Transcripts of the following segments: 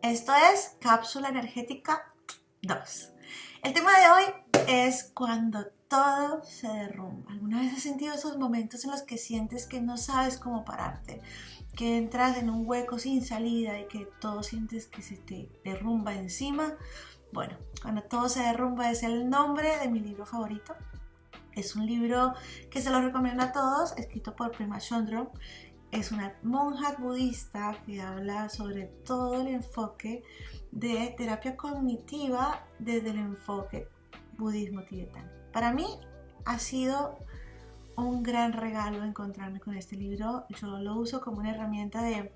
Esto es Cápsula Energética 2. El tema de hoy es cuando todo se derrumba. ¿Alguna vez has sentido esos momentos en los que sientes que no sabes cómo pararte? Que entras en un hueco sin salida y que todo sientes que se te derrumba encima. Bueno, cuando todo se derrumba es el nombre de mi libro favorito. Es un libro que se lo recomiendo a todos, escrito por Pema Chodron. Es una monja budista que habla sobre todo el enfoque de terapia cognitiva desde el enfoque budismo tibetano. Para mí ha sido un gran regalo encontrarme con este libro. Yo lo uso como una herramienta de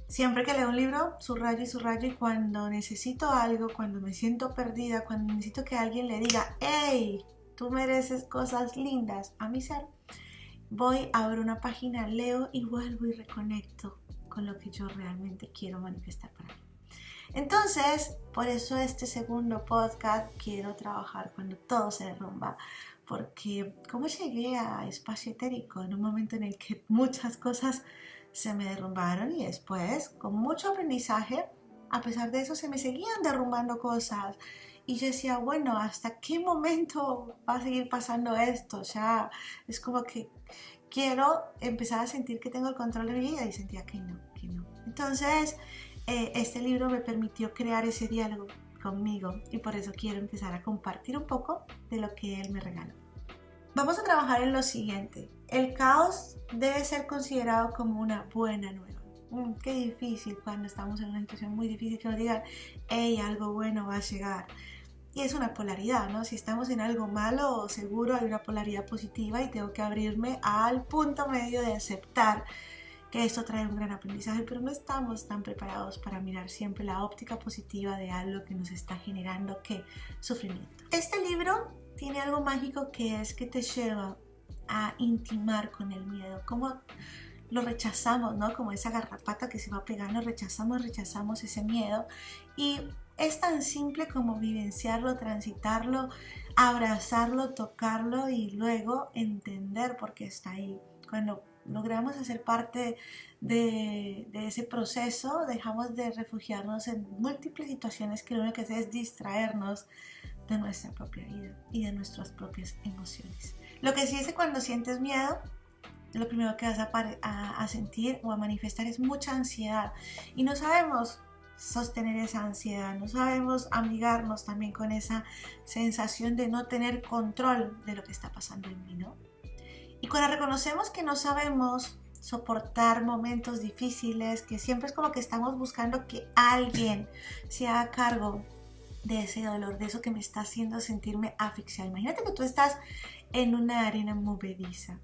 siempre que leo un libro, subrayo y cuando necesito algo, cuando me siento perdida, cuando necesito que alguien le diga ¡hey! Tú mereces cosas lindas a mi ser. Voy, abro una página, leo y vuelvo y reconecto con lo que yo realmente quiero manifestar para mí. Entonces, por eso este segundo podcast quiero trabajar cuando todo se derrumba, porque como llegué a espacio etérico en un momento en el que muchas cosas se me derrumbaron y después, con mucho aprendizaje, a pesar de eso se me seguían derrumbando cosas. Y yo decía, bueno, ¿hasta qué momento va a seguir pasando esto? O sea, es como que quiero empezar a sentir que tengo el control de mi vida y sentía que no. Entonces, este libro me permitió crear ese diálogo conmigo y por eso quiero empezar a compartir un poco de lo que él me regaló. Vamos a trabajar en lo siguiente. El caos debe ser considerado como una buena nueva. Qué difícil cuando estamos en una situación muy difícil que nos digan, hey, algo bueno va a llegar. Y es una polaridad, ¿no? Si estamos en algo malo, seguro hay una polaridad positiva y tengo que abrirme al punto medio de aceptar que esto trae un gran aprendizaje, pero no estamos tan preparados para mirar siempre la óptica positiva de algo que nos está generando, ¿qué? Sufrimiento. Este libro tiene algo mágico que es que te lleva a intimar con el miedo, como lo rechazamos, ¿no? Como esa garrapata que se va pegando, rechazamos ese miedo y es tan simple como vivenciarlo, transitarlo, abrazarlo, tocarlo y luego entender por qué está ahí. Cuando logramos hacer parte de ese proceso, dejamos de refugiarnos en múltiples situaciones que lo único que hace es distraernos de nuestra propia vida y de nuestras propias emociones. Lo que sí es que cuando sientes miedo, lo primero que vas a sentir o a manifestar es mucha ansiedad y no sabemos sostener esa ansiedad, no sabemos amigarnos también con esa sensación de no tener control de lo que está pasando en mí, ¿no? Y cuando reconocemos que no sabemos soportar momentos difíciles, que siempre es como que estamos buscando que alguien se haga cargo de ese dolor, de eso que me está haciendo sentirme asfixiada. Imagínate que tú estás en una arena movediza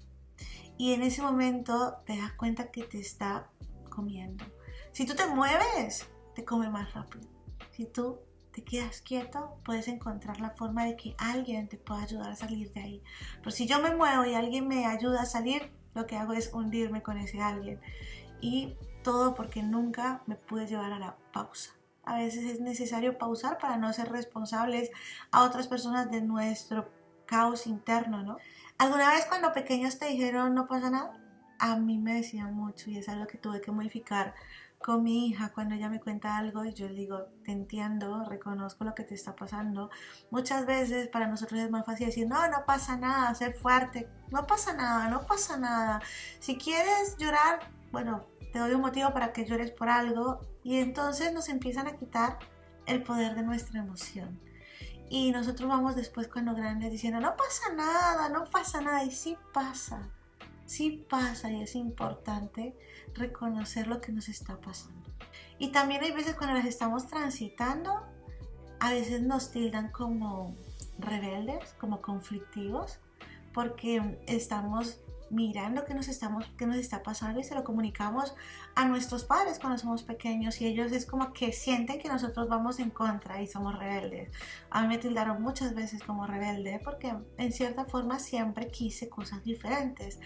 y en ese momento te das cuenta que te está comiendo. Si tú te mueves, te come más rápido. Si tú te quedas quieto, puedes encontrar la forma de que alguien te pueda ayudar a salir de ahí. Pero si yo me muevo y alguien me ayuda a salir, lo que hago es hundirme con ese alguien. Y todo porque nunca me pude llevar a la pausa. A veces es necesario pausar para no ser responsables a otras personas de nuestro caos interno, ¿no? ¿Alguna vez cuando pequeños te dijeron no pasa nada? A mí me decían mucho y es algo que tuve que modificar con mi hija. Cuando ella me cuenta algo y yo le digo, te entiendo, reconozco lo que te está pasando. Muchas veces para nosotros es más fácil decir, no pasa nada, ser fuerte, no pasa nada. Si quieres llorar, bueno, te doy un motivo para que llores por algo y entonces nos empiezan a quitar el poder de nuestra emoción. Y nosotros vamos después cuando grandes diciendo, no pasa nada, y sí pasa y es importante reconocer lo que nos está pasando. Y también hay veces cuando las estamos transitando, a veces nos tildan como rebeldes, como conflictivos, porque estamos mirando qué nos está pasando y se lo comunicamos a nuestros padres cuando somos pequeños y ellos es como que sienten que nosotros vamos en contra y somos rebeldes. A mí me tildaron muchas veces como rebelde porque en cierta forma siempre quise cosas diferentes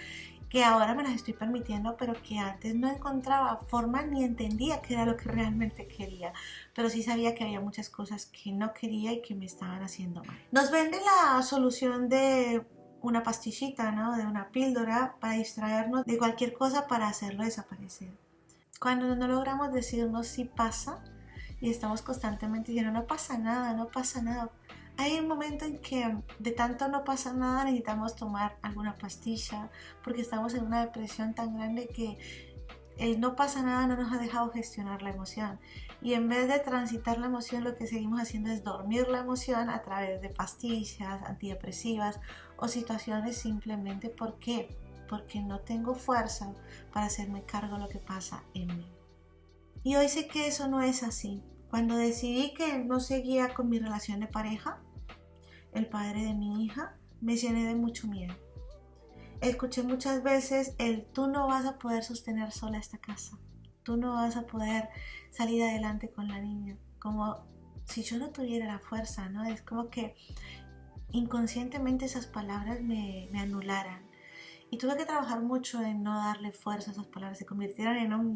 que ahora me las estoy permitiendo, pero que antes no encontraba forma ni entendía qué era lo que realmente quería, pero sí sabía que había muchas cosas que no quería y que me estaban haciendo mal. Nos venden la solución de una pastillita, ¿no? De una píldora para distraernos de cualquier cosa para hacerlo desaparecer. Cuando no logramos decirnos si pasa y estamos constantemente diciendo no pasa nada, no pasa nada. Hay un momento en que de tanto no pasa nada necesitamos tomar alguna pastilla porque estamos en una depresión tan grande que el no pasa nada no nos ha dejado gestionar la emoción, y en vez de transitar la emoción lo que seguimos haciendo es dormir la emoción a través de pastillas antidepresivas o situaciones simplemente porque no tengo fuerza para hacerme cargo de lo que pasa en mí. Y hoy sé que eso no es así. Cuando decidí que no seguía con mi relación de pareja, el padre de mi hija, me llené de mucho miedo. Escuché muchas veces tú no vas a poder sostener sola esta casa, tú no vas a poder salir adelante con la niña, como si yo no tuviera la fuerza, ¿no? Es como que inconscientemente esas palabras me anularan, y tuve que trabajar mucho en no darle fuerza a esas palabras, se convirtieron en un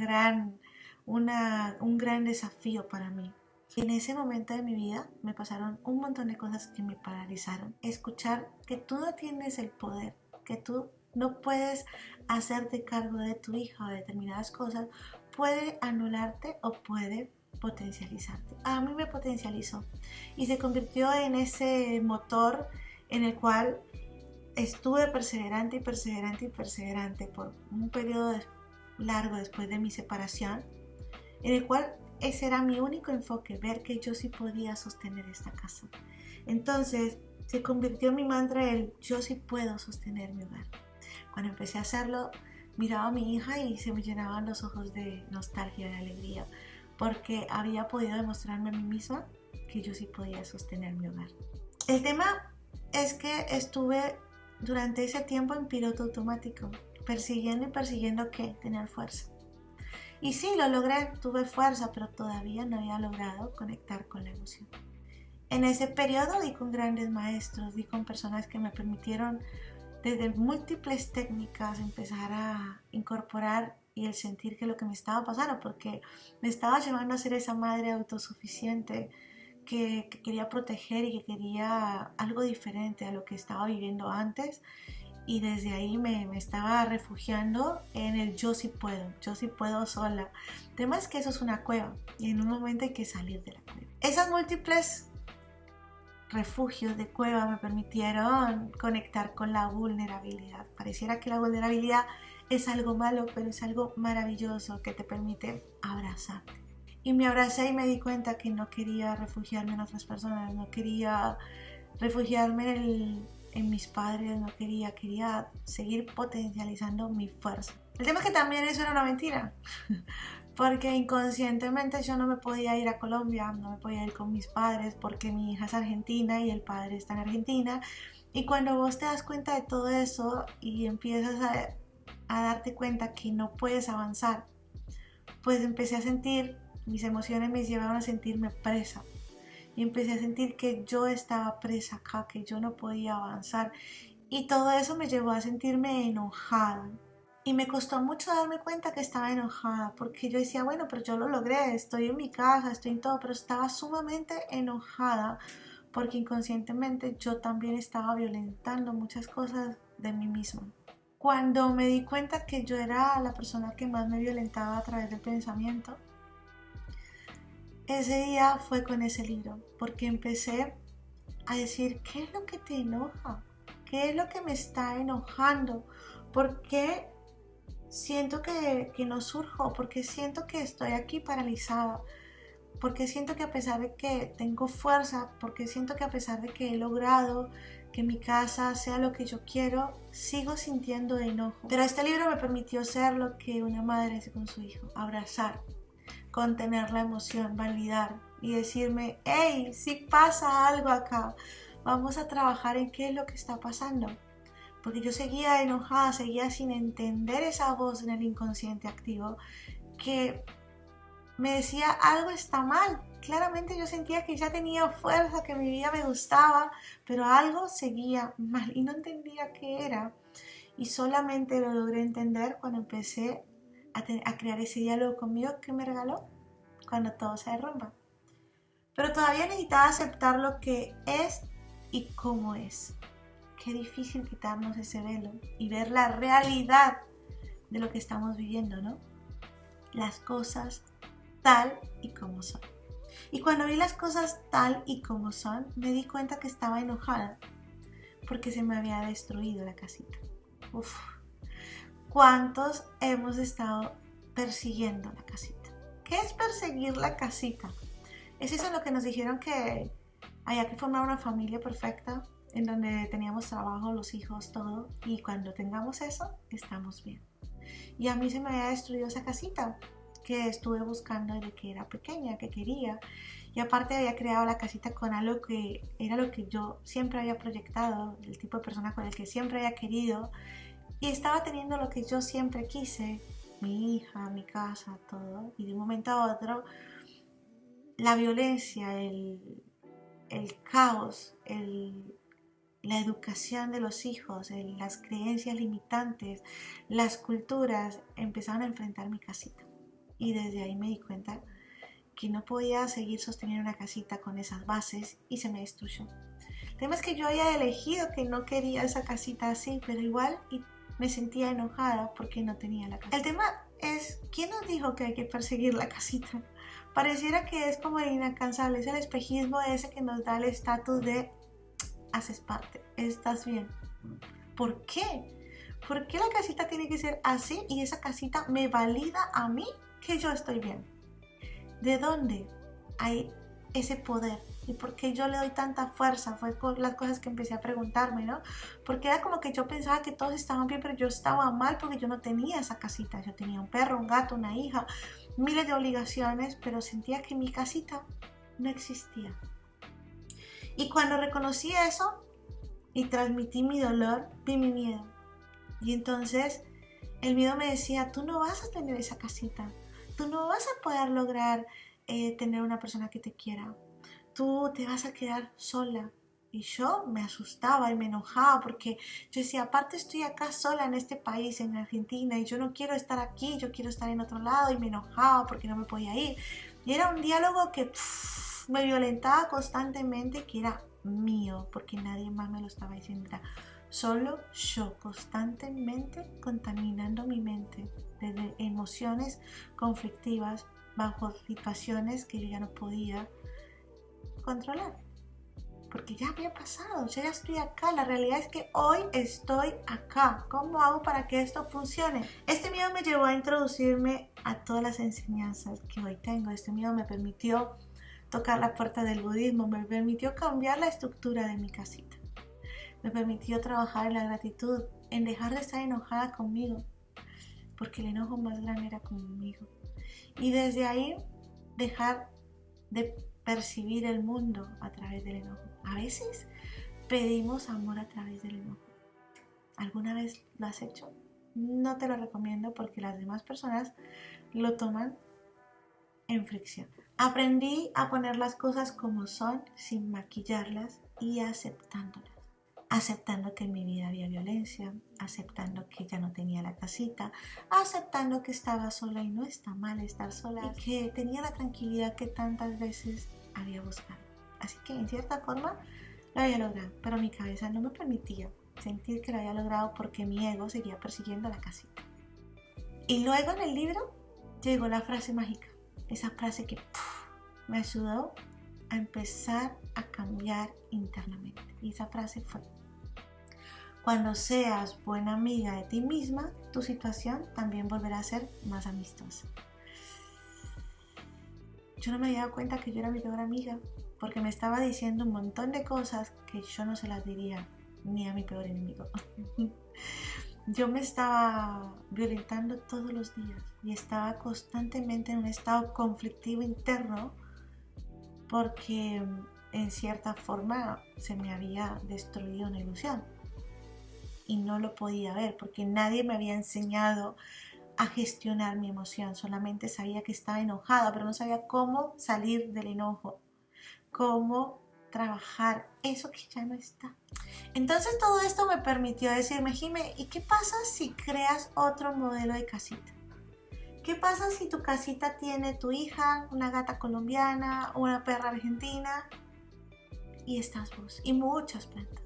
gran desafío para mí. Y en ese momento de mi vida me pasaron un montón de cosas que me paralizaron. Escuchar que tú no tienes el poder, que tú no puedes hacerte cargo de tu hija o de determinadas cosas, puede anularte o puede potencializarte. A mí me potencializó y se convirtió en ese motor en el cual estuve perseverante y perseverante y perseverante por un periodo largo después de mi separación, en el cual ese era mi único enfoque, ver que yo sí podía sostener esta casa. Entonces se convirtió en mi mantra el yo sí puedo sostener mi hogar. Cuando empecé a hacerlo, miraba a mi hija y se me llenaban los ojos de nostalgia, de alegría, porque había podido demostrarme a mí misma que yo sí podía sostener mi hogar. El tema es que estuve durante ese tiempo en piloto automático, persiguiendo y persiguiendo que tener fuerza. Y sí, lo logré, tuve fuerza, pero todavía no había logrado conectar con la emoción. En ese periodo di con grandes maestros, di con personas que me permitieron desde múltiples técnicas empezar a incorporar y el sentir que lo que me estaba pasando, porque me estaba llevando a ser esa madre autosuficiente que quería proteger y que quería algo diferente a lo que estaba viviendo antes. Y desde ahí me estaba refugiando en el yo sí puedo sola. El tema es que eso es una cueva y en un momento hay que salir de la cueva. Esas múltiples refugios de cueva me permitieron conectar con la vulnerabilidad. Pareciera que la vulnerabilidad es algo malo, pero es algo maravilloso que te permite abrazarte. Y me abracé y me di cuenta que no quería refugiarme en otras personas, no quería refugiarme en mis padres, no quería seguir potencializando mi fuerza. El tema es que también eso era una mentira, porque inconscientemente yo no me podía ir a Colombia, no me podía ir con mis padres porque mi hija es argentina y el padre está en Argentina. Y cuando vos te das cuenta de todo eso y empiezas a darte cuenta que no puedes avanzar, pues empecé a sentir, mis emociones me llevaban a sentirme presa. Y empecé a sentir que yo estaba presa acá, que yo no podía avanzar. Y todo eso me llevó a sentirme enojada. Y me costó mucho darme cuenta que estaba enojada, porque yo decía, bueno, pero yo lo logré, estoy en mi casa, estoy en todo, pero estaba sumamente enojada, porque inconscientemente yo también estaba violentando muchas cosas de mí misma. Cuando me di cuenta que yo era la persona que más me violentaba a través del pensamiento, ese día fue con ese libro, porque empecé a decir, ¿qué es lo que te enoja? ¿Qué es lo que me está enojando? ¿Por qué siento que no surjo? ¿Por qué siento que estoy aquí paralizada? ¿Por qué siento que a pesar de que tengo fuerza? ¿Por qué siento que a pesar de que he logrado que mi casa sea lo que yo quiero, sigo sintiendo enojo? Pero este libro me permitió ser lo que una madre hace con su hijo, abrazar, contener la emoción, validar y decirme, hey, sí pasa algo acá, vamos a trabajar en qué es lo que está pasando. Porque yo seguía enojada, seguía sin entender esa voz en el inconsciente activo que me decía algo está mal. Claramente yo sentía que ya tenía fuerza, que mi vida me gustaba, pero algo seguía mal y no entendía qué era. Y solamente lo logré entender cuando empecé a crear ese diálogo conmigo que me regaló cuando todo se derrumba. Pero todavía necesitaba aceptar lo que es y cómo es. Qué difícil quitarnos ese velo y ver la realidad de lo que estamos viviendo, ¿no? Las cosas tal y como son. Y cuando vi las cosas tal y como son, me di cuenta que estaba enojada porque se me había destruido la casita. Uf, ¿cuántos hemos estado persiguiendo la casita? ¿Qué es perseguir la casita? Es eso lo que nos dijeron, que había que formar una familia perfecta en donde teníamos trabajo, los hijos, todo, y cuando tengamos eso, estamos bien. Y a mí se me había destruido esa casita que estuve buscando desde que era pequeña, que quería. Y aparte había creado la casita con algo que era lo que yo siempre había proyectado, el tipo de persona con el que siempre había querido. Y estaba teniendo lo que yo siempre quise, mi hija, mi casa, todo. Y de un momento a otro, la violencia, el caos, la educación de los hijos, las creencias limitantes, las culturas empezaron a enfrentar mi casita. Y desde ahí me di cuenta que no podía seguir sosteniendo una casita con esas bases y se me destruyó. El tema es que yo había elegido que no quería esa casita así, pero igual me sentía enojada porque no tenía la casita. El tema es, ¿quién nos dijo que hay que perseguir la casita? Pareciera que es como el inalcanzable, es el espejismo ese que nos da el estatus de haces parte, estás bien. ¿Por qué? ¿Por qué la casita tiene que ser así y esa casita me valida a mí que yo estoy bien? ¿De dónde hay ese poder? ¿Y por qué yo le doy tanta fuerza? Fue por las cosas que empecé a preguntarme, ¿no? Porque era como que yo pensaba que todos estaban bien, pero yo estaba mal porque yo no tenía esa casita. Yo tenía un perro, un gato, una hija, miles de obligaciones, pero sentía que mi casita no existía. Y cuando reconocí eso y transmití mi dolor, vi mi miedo. Y entonces el miedo me decía, tú no vas a tener esa casita, tú no vas a poder lograr tener una persona que te quiera, tú te vas a quedar sola. Y yo me asustaba y me enojaba porque yo decía, aparte estoy acá sola en este país, en Argentina, y yo no quiero estar aquí, yo quiero estar en otro lado, y me enojaba porque no me podía ir. Y era un diálogo que me violentaba constantemente, que era mío, porque nadie más me lo estaba diciendo. Era solo yo, constantemente contaminando mi mente desde emociones conflictivas bajo situaciones que yo ya no podía controlar, porque ya había pasado, yo ya estoy acá. La realidad es que hoy estoy acá. ¿Cómo hago para que esto funcione? Este miedo me llevó a introducirme a todas las enseñanzas que hoy tengo. Este miedo me permitió tocar la puerta del budismo, me permitió cambiar la estructura de mi casita, me permitió trabajar en la gratitud, en dejar de estar enojada conmigo, porque el enojo más grande era conmigo. Y desde ahí dejar de percibir el mundo a través del enojo. A veces pedimos amor a través del enojo. ¿Alguna vez lo has hecho? No te lo recomiendo porque las demás personas lo toman en fricción. Aprendí a poner las cosas como son, sin maquillarlas y aceptándolas. Aceptando que en mi vida había violencia, aceptando que ya no tenía la casita, aceptando que estaba sola y no está mal estar sola, y que tenía la tranquilidad que tantas veces había buscado. Así que en cierta forma lo había logrado, pero mi cabeza no me permitía sentir que lo había logrado porque mi ego seguía persiguiendo la casita. Y luego en el libro llegó la frase mágica, esa frase que me ayudó a empezar a cambiar internamente. Y esa frase fue: cuando seas buena amiga de ti misma, tu situación también volverá a ser más amistosa. Yo no me había dado cuenta que yo era mi peor amiga, porque me estaba diciendo un montón de cosas que yo no se las diría ni a mi peor enemigo. Yo me estaba violentando todos los días y estaba constantemente en un estado conflictivo interno porque en cierta forma se me había destruido una ilusión y no lo podía ver porque nadie me había enseñado a gestionar mi emoción. Solamente sabía que estaba enojada, pero no sabía cómo salir del enojo, cómo trabajar eso que ya no está. Entonces todo esto me permitió decirme, Jime, ¿y qué pasa si creas otro modelo de casita? ¿Qué pasa si tu casita tiene tu hija, una gata colombiana, una perra argentina y estás vos y muchas plantas?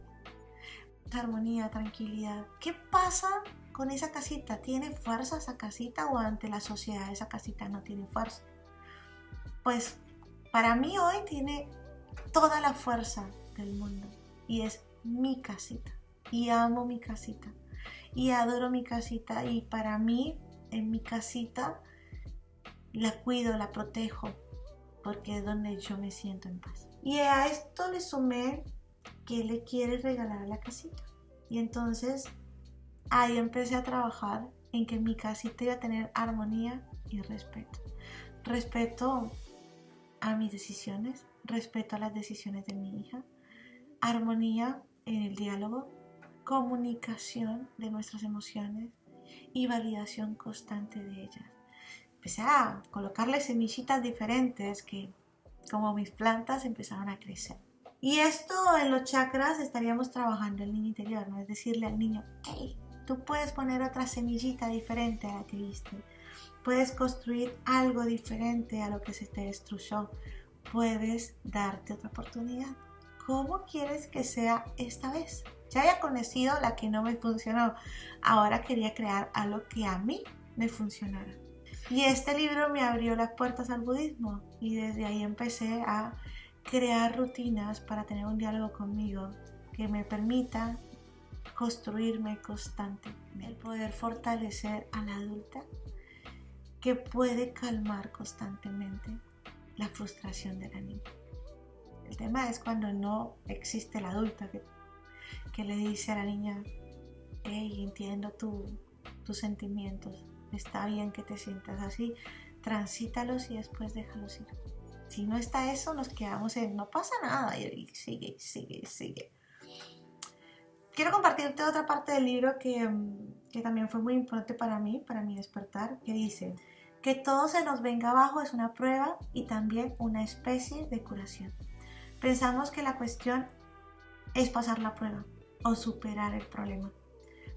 Armonía, tranquilidad. ¿Qué pasa con esa casita? ¿Tiene fuerza esa casita o ante la sociedad esa casita no tiene fuerza? Pues para mí hoy tiene toda la fuerza del mundo y es mi casita. Y amo mi casita y adoro mi casita, y para mí en mi casita la cuido, la protejo, porque es donde yo me siento en paz. Y a esto le sumé que le quieres regalar a la casita. Y entonces ahí empecé a trabajar en que mi casita iba a tener armonía y respeto. Respeto a mis decisiones, respeto a las decisiones de mi hija, armonía en el diálogo, comunicación de nuestras emociones y validación constante de ellas. Empecé a colocarle semillitas diferentes que, como mis plantas, empezaron a crecer. Y esto en los chakras estaríamos trabajando el niño interior, ¿no? Es decirle al niño, hey, tú puedes poner otra semillita diferente a la que viste. Puedes construir algo diferente a lo que se te destruyó. Puedes darte otra oportunidad. ¿Cómo quieres que sea esta vez? Ya había conocido la que no me funcionó. Ahora quería crear algo que a mí me funcionara. Y este libro me abrió las puertas al budismo. Y desde ahí empecé a crear rutinas para tener un diálogo conmigo que me permita construirme constantemente. El poder fortalecer a la adulta que puede calmar constantemente la frustración de la niña. El tema es cuando no existe el adulto que le dice a la niña, hey, entiendo tus sentimientos, está bien que te sientas así, transítalos y después déjalos ir. Si no está eso, nos quedamos en no pasa nada y sigue. Quiero compartirte otra parte del libro que también fue muy importante para mi despertar, que dice que todo se nos venga abajo es una prueba y también una especie de curación. Pensamos que la cuestión es pasar la prueba o superar el problema,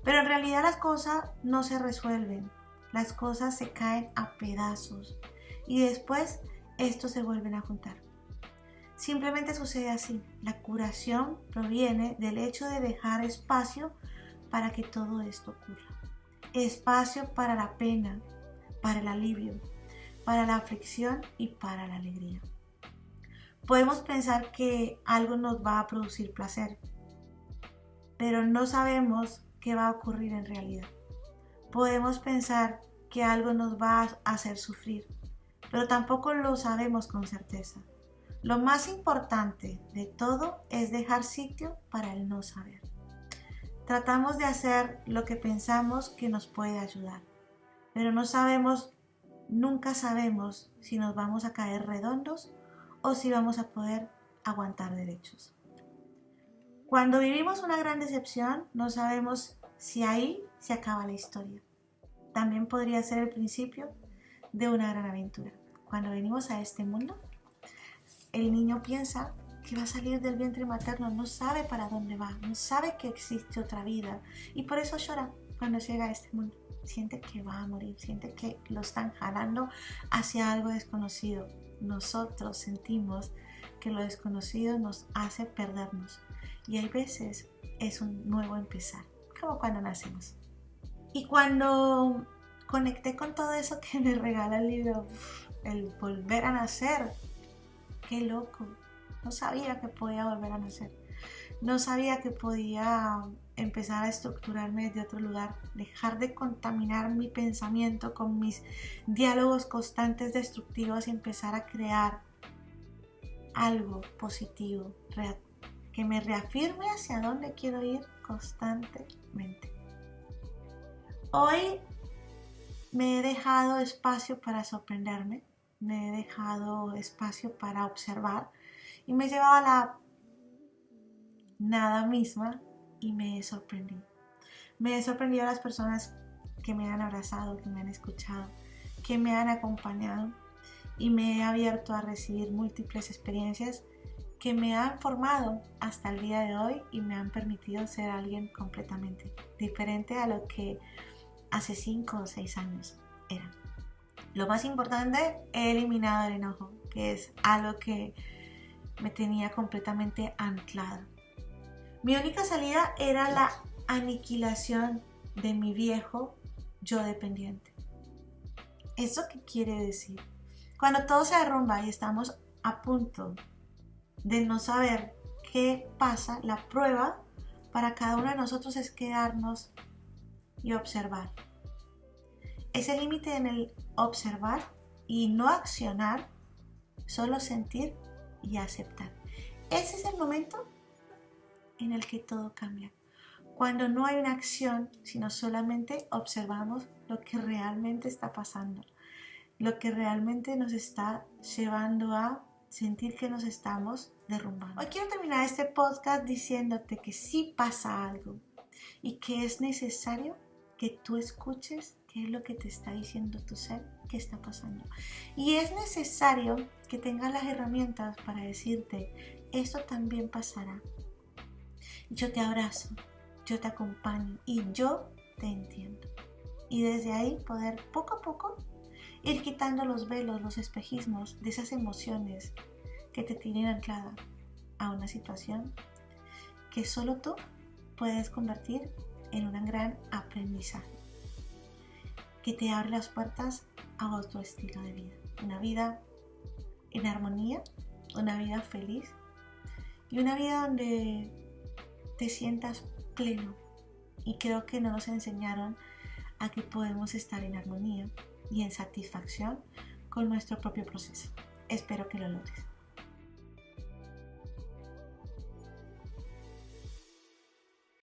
pero en realidad las cosas no se resuelven, las cosas se caen a pedazos y después estos se vuelven a juntar. Simplemente sucede así. La curación proviene del hecho de dejar espacio para que todo esto ocurra. Espacio para la pena, para el alivio, para la aflicción y para la alegría. Podemos pensar que algo nos va a producir placer, pero no sabemos qué va a ocurrir en realidad. Podemos pensar que algo nos va a hacer sufrir, pero tampoco lo sabemos con certeza. Lo más importante de todo es dejar sitio para el no saber. Tratamos de hacer lo que pensamos que nos puede ayudar, pero nunca sabemos si nos vamos a caer redondos o si vamos a poder aguantar derechos. Cuando vivimos una gran decepción, no sabemos si ahí se acaba la historia. También podría ser el principio de una gran aventura. Cuando venimos a este mundo, el niño piensa que va a salir del vientre materno, no sabe para dónde va, no sabe que existe otra vida y por eso llora cuando llega a este mundo. Siente que va a morir, siente que lo están jalando hacia algo desconocido. Nosotros sentimos que lo desconocido nos hace perdernos y hay veces es un nuevo empezar, como cuando nacemos. Y cuando conecté con todo eso que me regala el libro, el volver a nacer, qué loco, no sabía que podía volver a nacer, no sabía que podía empezar a estructurarme desde otro lugar, dejar de contaminar mi pensamiento con mis diálogos constantes destructivos y empezar a crear algo positivo, que me reafirme hacia dónde quiero ir constantemente. Hoy me he dejado espacio para sorprenderme, me he dejado espacio para observar y me he llevado a la nada misma y me he sorprendido. Me he sorprendido a las personas que me han abrazado, que me han escuchado, que me han acompañado y me he abierto a recibir múltiples experiencias que me han formado hasta el día de hoy y me han permitido ser alguien completamente diferente a lo que hace 5 o 6 años era. Lo más importante, he eliminado el enojo, que es algo que me tenía completamente anclado. Mi única salida era la aniquilación de mi viejo yo dependiente. ¿Eso qué quiere decir? Cuando todo se derrumba y estamos a punto de no saber qué pasa, la prueba para cada uno de nosotros es quedarnos y observar. Ese límite en el observar y no accionar, solo sentir y aceptar. Ese es el momento en el que todo cambia. Cuando no hay una acción, sino solamente observamos lo que realmente está pasando, lo que realmente nos está llevando a sentir que nos estamos derrumbando. Hoy quiero terminar este podcast diciéndote que sí pasa algo y que es necesario que tú escuches qué es lo que te está diciendo tu ser, qué está pasando. Y es necesario que tengas las herramientas para decirte, esto también pasará. Yo te abrazo, yo te acompaño y yo te entiendo. Y desde ahí poder poco a poco ir quitando los velos, los espejismos de esas emociones que te tienen anclada a una situación que solo tú puedes convertir en un gran aprendizaje que te abre las puertas a otro estilo de vida. Una vida en armonía, una vida feliz y una vida donde te sientas pleno. Y creo que no nos enseñaron a que podemos estar en armonía y en satisfacción con nuestro propio proceso. Espero que lo logres.